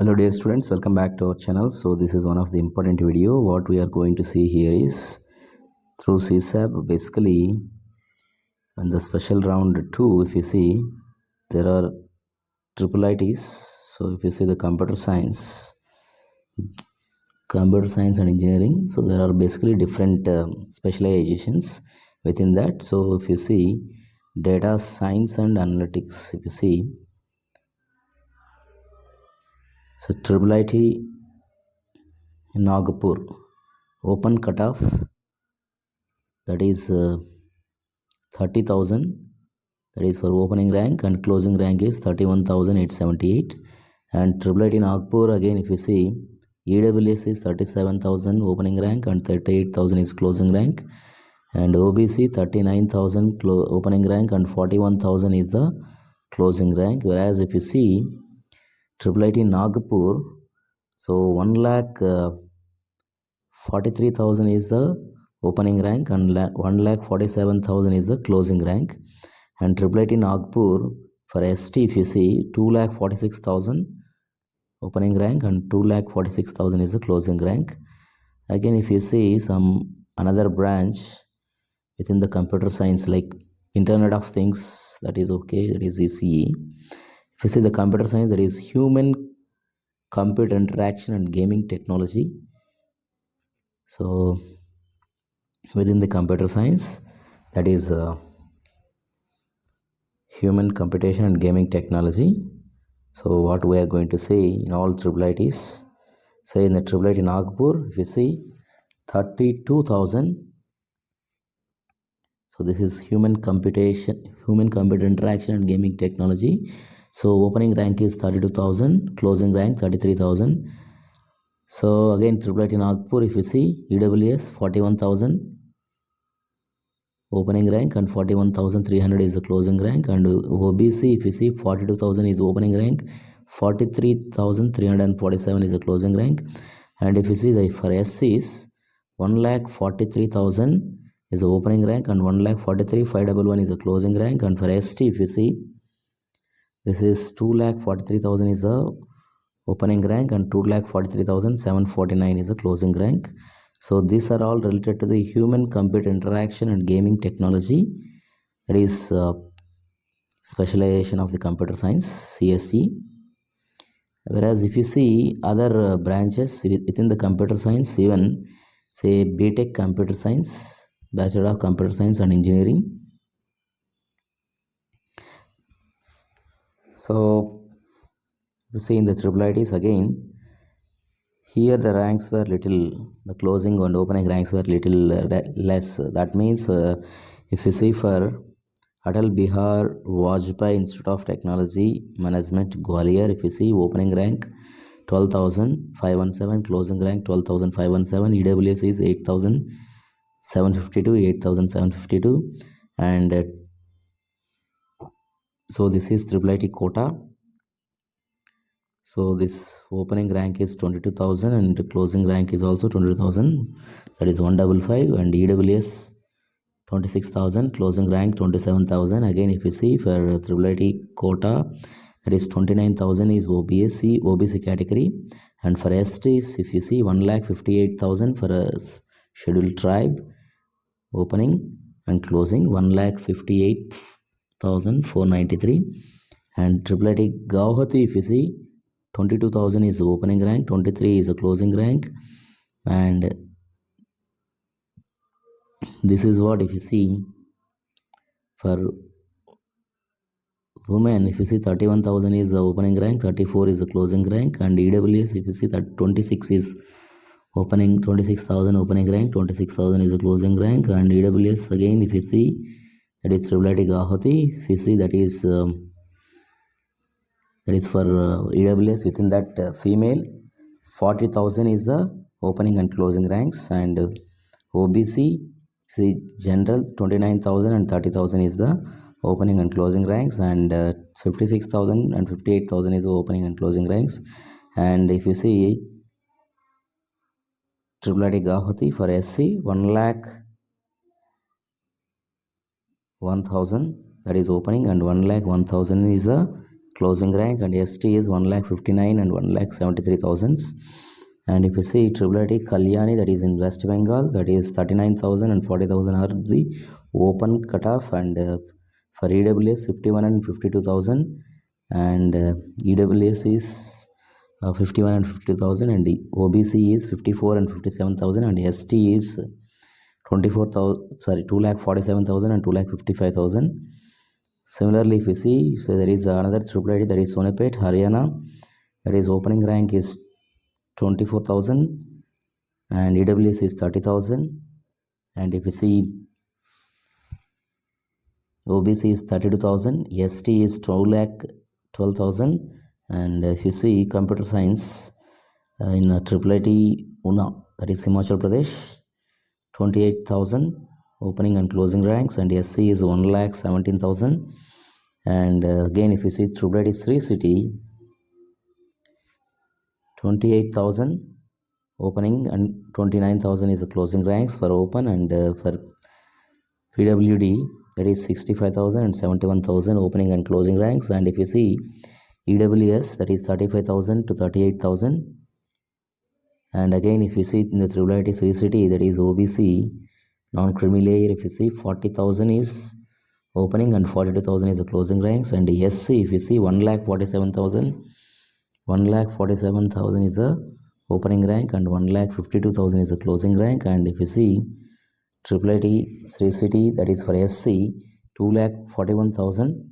Hello dear students, welcome back to our channel. So this is one of the important video. What we are going to see here is through CSAB, basically in the special round 2, if you see, there are IIITs. So if you see the computer science and engineering, so there are basically different specializations within that. So if you see data science and analytics, if you see, so IIIT Nagpur open cutoff, that is 30,000, that is for opening rank, and closing rank is 31,878. And IIIT Nagpur, again if you see, EWS is 37,000 opening rank and 38,000 is closing rank, and OBC 39,000 opening rank and 41,000 is the closing rank. Whereas if you see IIIT Nagpur, so 1,43,000 is the opening rank and 1,47,000 is the closing rank. And IIIT Nagpur for ST, if you see, 2,46,000 opening rank and 2,46,000 is the closing rank. Again if you see another branch within the computer science like Internet of Things, that is okay, that is CE. If you see the computer science, that is human computer interaction and gaming technology. So within the computer science, that is human computation and gaming technology. So what we are going to say in all IIITs, say in the IIIT Nagpur, if you see 32,000, so this is human computer interaction and gaming technology. So opening rank is 32,000, closing rank 33,000. So again IIIT Nagpur, if you see, EWS 41,000 opening rank and 41,300 is the closing rank, and OBC if you see 42,000 is opening rank, 43,347 is the closing rank. And if you see the for SCs, 1,43,000 is the opening rank and 1,43,511 is the closing rank. And for ST if you see, this is 2,43,000 is the opening rank and 2,43,749 is the closing rank. So these are all related to the human computer interaction and gaming technology, that is specialization of the computer science, CSE. Whereas if you see other branches within the computer science, even say BTech computer science, Bachelor of Computer Science and Engineering. So you see in the IIITs again, here the ranks were little, the closing and opening ranks were little less. That means if you see for Atal Bihar Vajpayee Institute of Technology Management Gwalior, if you see opening rank 12,517, closing rank 12,517, EWS is 8,752, and so this is IIIT Kota. So this opening rank is 22,000 and the closing rank is also 22,000, that is 155, and EWS 26,000, closing rank 27,000. Again if you see for IIIT Kota, that is 29,000 is OBC category, and for STs if you see 1,58,000 for a scheduled tribe, opening and closing 1,58,493. And IIIT Guwahati if you see 22,000 is opening rank, 23 is a closing rank. And this is what if you see for women, if you see 31,000 is the opening rank, 34 is the closing rank. And EWS if you see that 26 is opening, 26,000 opening rank, 26,000 is the closing rank. And EWS again if you see, that is IIIT Guwahati, if you see that is for EWS, within that female 40,000 is the opening and closing ranks. And OBC see general 29,000 and 30,000 is the opening and closing ranks, and 56,000 and 58,000 is the opening and closing ranks. And if you see IIIT Guwahati for SC 1,01,000, that is opening, and 1,01,000 is the closing rank, and ST is 1,59,000 and 1,73,000. And if you see IIIT Kalyani, that is in West Bengal, that is 39,000 and 40,000 are the open cutoff, and for EWS 51 and 52,000, and EWS is 51 and 50,000, and OBC is 54 and 57,000, and ST is 2,47,000 and 2,55,000. Similarly, if you see, so there is another IIIT, that is Sonepet, Haryana, that is opening rank is 24,000, and EWS is 30,000, and if you see OBC is 32,000, ST is 12,000, and if you see computer science in IIIT Una, that is Himachal Pradesh, 28,000 opening and closing ranks, and SC is 1,17,000, and again if you see IIIT Sri City, 28,000 opening and 29,000 is the closing ranks for open, and for PWD, that is 65,000 and 71,000 opening and closing ranks, and if you see EWS, that is 35,000 to 38,000, and again if you see in the IIIT Sri City, that is OBC non-creamy layer, if you see 40,000 is opening and 42,000 is the closing ranks, and SC if you see 1,47,000 is the opening rank, and 1,52,000 is the closing rank, and if you see IIIT Sri City, that is for SC 2,41,000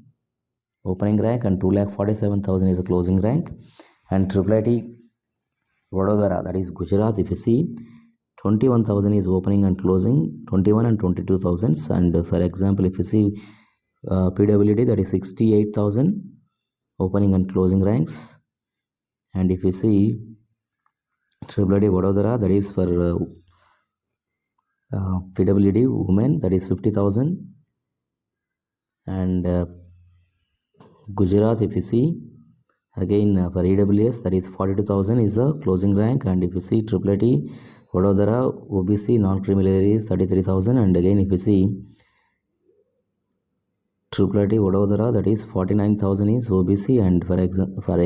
opening rank and 2,47,000 is the closing rank, and IIIT Vadodara, that is Gujarat, if you see 21,000 is opening and closing, 21 and 22,000, and for example if you see PWD, that is 68,000 opening and closing ranks, and if you see IIIT Vadodara, that is for PWD women, that is 50,000, and Gujarat, if you see again for EWS, that is 42,000 is the closing rank, and if you see IIIT Vadodara OBC non-creamy layer is 33,000, and again if you see IIIT Vadodara, that is 49,000 is OBC, and for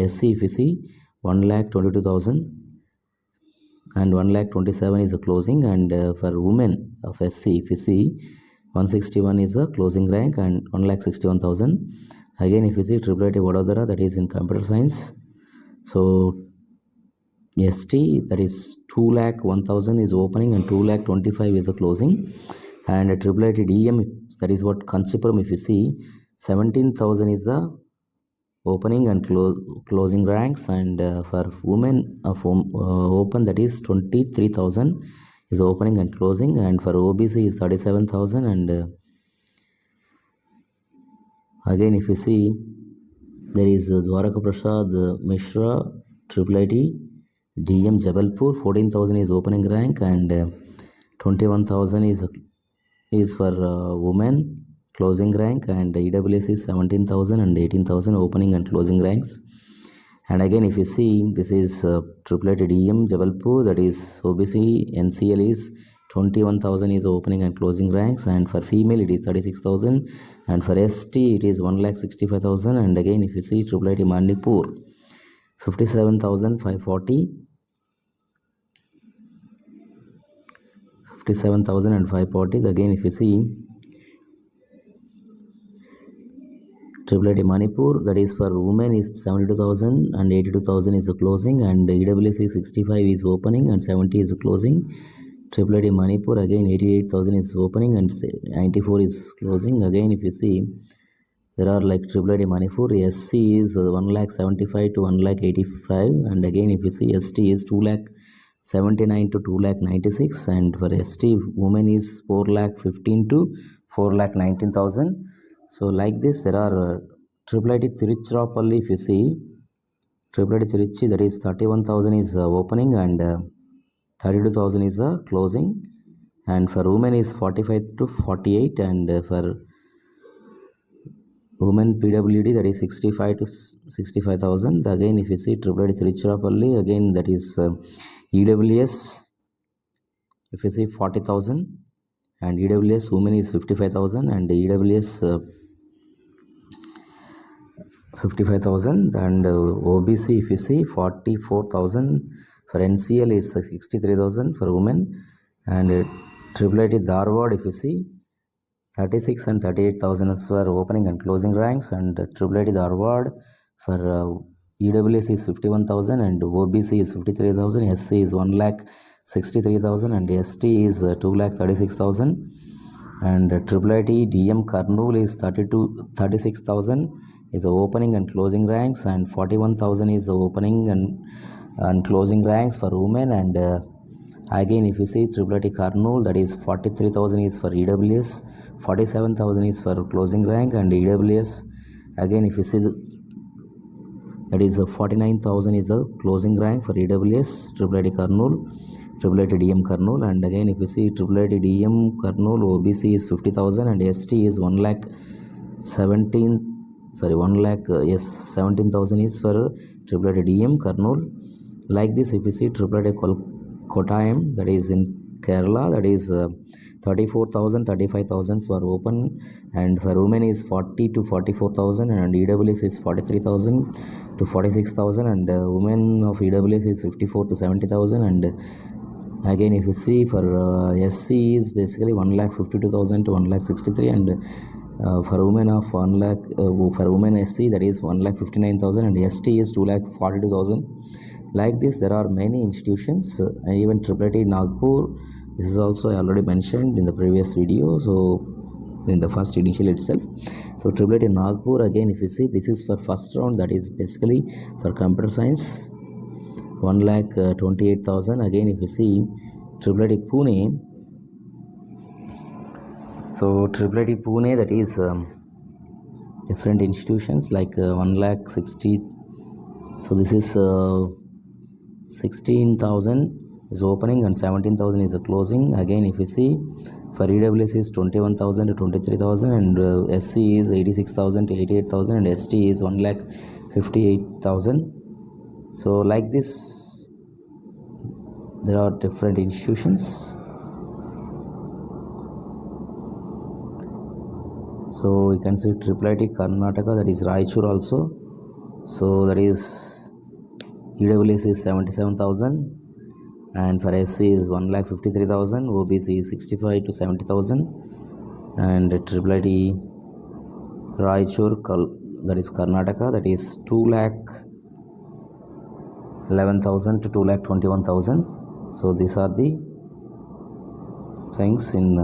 SC if you see 1,22,000 and 1,27,000 is the closing, and for women of SC if you see 161 is the closing rank and 1,61,000. Again if you see IIIT Vadodara, that is in computer science, so ST, that is 2,01,000 is opening and 2,25,000 is the closing, and IIIT DM, that is what Kanchipuram, if you see 17,000 is the opening and closing ranks, and for women of open, that is 23,000 is opening and closing, and for OBC is 37,000, and again if you see there is Dwaraka Prasad Mishra IIIT DM Jabalpur, 14,000 is opening rank, and 21,000 is for women closing rank, and EWS is 17,000 and 18,000 opening and closing ranks, and again if you see this is IIIT DM Jabalpur, that is OBC NCL is 21,000 is opening and closing ranks, and for female it is 36,000, and for ST it is 1,65,000, and again if you see IIIT Manipur 57,540 again if you see IIIT Manipur, that is for women is 72,000 and 82,000 is the closing, and EWC 65 is opening and 70 is the closing. IIIT Manipur again 88,000 is opening and 94 is closing. Again if you see there are like IIIT Manipur, SC is 1,75,000 to 1,85,000, and again if you see ST is 2,79,000 to 2,96,000, and for ST women is 4,15,000 to 4,19,000. So like this there are IIIT Tiruchirappalli, if you see IIIT Tiruchi, that is 31,000 is opening and 32,000 is closing, and for women is 45 to 48, and for women PWD, that is 65 to 65,000. Again if you see IIIT Tiruchirappalli, again that is EWS if you see 40,000, and EWS women is 55,000, and EWS 55,000, and OBC if you see 44,000, for NCL is 63,000 for women, and IIIT Dharwad if you see 36 and 38,000 for opening and closing ranks, and IIIT Dharwad for EWS is 51,000, and OBC is 53,000, SC is 1,63,000, and ST is 2,36,000, and IIIT DM Kurnool is 36,000 is the opening and closing ranks, and 41,000 is the opening and closing ranks for women, and again if you see IIIT Kurnool, that is 43,000 is for EWS, 47,000 is for closing rank, and EWS again if you see that is 49,000 is the closing rank for EWS, IIIT Kurnool, IIIT DM Kurnool, and again if you see IIIT DM Kurnool, OBC is 50,000, and ST is 17,000 is for IIIT DM Kurnool. Like this, if you see IIIT Kottayam, that is in Kerala, that is 34,000, 35,000 for open, and for women is 40 to 44,000, and EWS is 43,000 to 46,000, and women of EWS is 54 to 70,000, and again if you see for SC is basically 1,52,000 to 1,63,000, and for women of for women SC that is 1,59,000, and ST is 2,42,000. Like this, there are many institutions, and even IIIT Nagpur. This is also I already mentioned in the previous video, so in the first initial itself. So IIIT Nagpur, again if you see, this is for first round, that is basically for computer science, 1,28,000. Again if you see IIIT Pune, so IIIT Pune, that is different institutions like 1,60,000. So this is 16,000 is opening and 17,000 is a closing. Again if you see for EWS is 21,000 to 23,000, and SC is 86,000 to 88,000, and ST is 1,58,000. So like this, there are different institutions. So you can see IIIT Karnataka, that is Raichur also. So that is EWS is 77,000, and for SC is 1,53,000, OBC is 65 to 70,000, and IIIT Raichur, that is Karnataka, that is 2,11,000 to 2,21,000. So these are the things in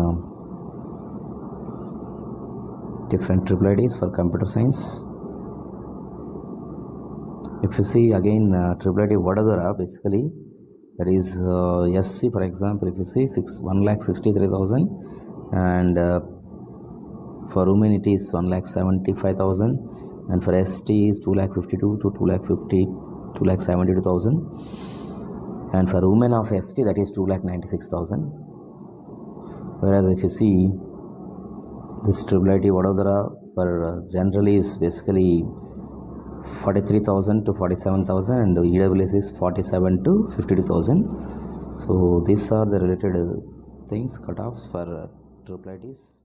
different IIITs for computer science. If you see again IIIT Vadodara, basically that is SC, for example, if you see 1,63,000, and for women it is 1,75,000, and for ST is 2,52,000 to 2,72,000, and for women of ST that is 2,96,000. Whereas if you see this IIIT Vadodara for generally is basically 43,000 to 47,000, and EWS is 47 to 52,000. So these are the related things, cutoffs for IIITs.